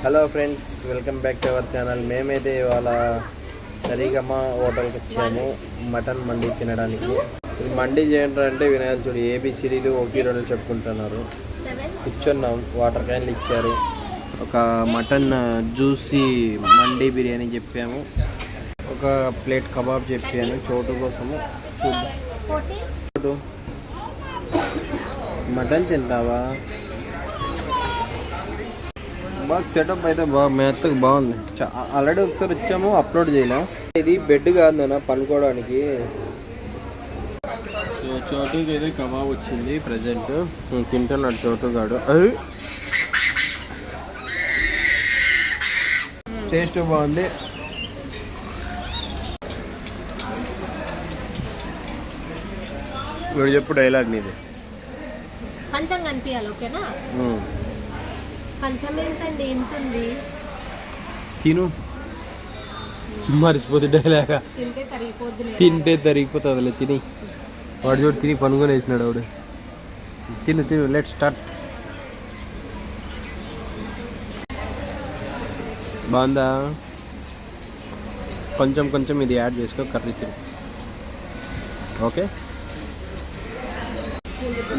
Hello friends, welcome back to our channel. మేమైతే ఇవాళ సరిగమా హోటల్కి వచ్చాము మటన్ మండి తినడానికి. ఇది మండి చేయండి అంటే వినాయకుడు చూడు ఏబిసిడీలు 1 2 చెప్పుకుంటున్నారు. కూర్చున్నాం, వాటర్ క్యాన్లు ఇచ్చారు. ఒక మటన్ జ్యూసీ మండి బిర్యానీ చెప్పాము, ఒక ప్లేట్ కబాబ్ చెప్పాను చోటు కోసము. చోటు మటన్ తింటావా? బాగా సెటప్ అయితే బాగా మెత్తగా బాగుంది. ఆల్రెడీ ఒకసారి వచ్చాము, అప్లోడ్ చేయలేం. ఇది బెడ్ కాదు నాన్న పనుకోవడానికి. సో చోటుకి అయితే కబాబ్ వచ్చింది ప్రజెంట్ తింటున్నాడు చోటుగాడు. టేస్ట్ బాగుంది. ఇప్పుడు చెప్పు డైలాగ్ నీది. కొంచెం కనిపించాలి, ఓకేనా? కొంచెం ఏంటండి, ఎంతుంది తిను, మర్చిపోతే డైలాగ్. తింటే తరిగిపోతుంది. తిని వాడు చూడు తిని పనుకొని వేసినాడు ఆవిడ. తిను తిను, లెట్ స్టార్ట్. బాగుందా? కొంచెం కొంచెం ఇది యాడ్ చేసుకో, కర్రీ తిను. ఓకే,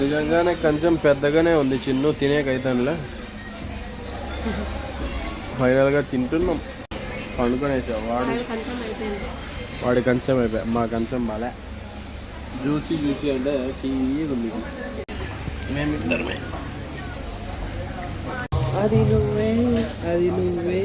నిజంగానే కొంచెం పెద్దగానే ఉంది చిన్ను తినేకైతానులే. ఫైనల్గా తింటున్నాం, పండుకొనేసాం. వాడి కంచం అయిపోయా, మా కంచం బాలే. జ్యూసీ జ్యూసీ అంటే టీవీ ఉంది. మేమిద్దరమే. అది నువ్వే అది నువ్వే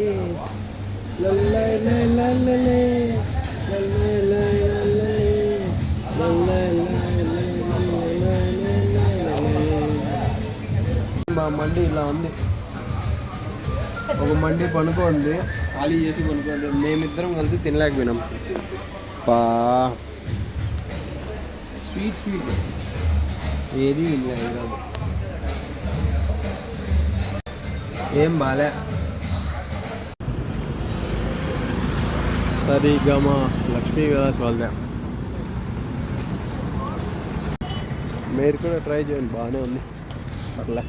మా మండి ఇలా ఉంది. ఒక మండి పనుకోంది, ఖాళీ చేసి పనుకోండి. మేమిద్దరం కలిసి తినలేకపోయినాం. స్వీట్ స్వీట్ ఏది కాదు, ఏం బాలే. సరిగమా లక్ష్మీ విలాస్ వాళ్ళదే. మీరు కూడా ట్రై చేయండి, బాగానే ఉంది. అట్లా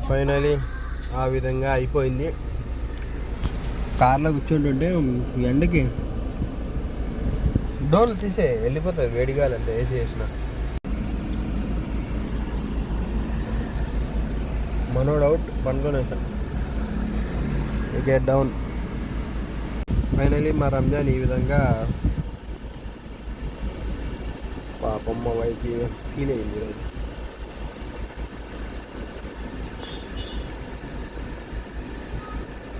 ఫైనలీ ఆ విధంగా అయిపోయింది. కార్లో కూర్చుంటుంటే ఎండకి డోర్లు తీసే వెళ్ళిపోతుంది, వేడిగాలంటే ఏసీ వేసిన. మనోడు అవుట్, పనుకొని వేసాం. Get down. ఫైనలీ మా రంజాన్ ఈ విధంగా పాపమ్మ వైఫ్ ఫీల్ అయింది ఈరోజు.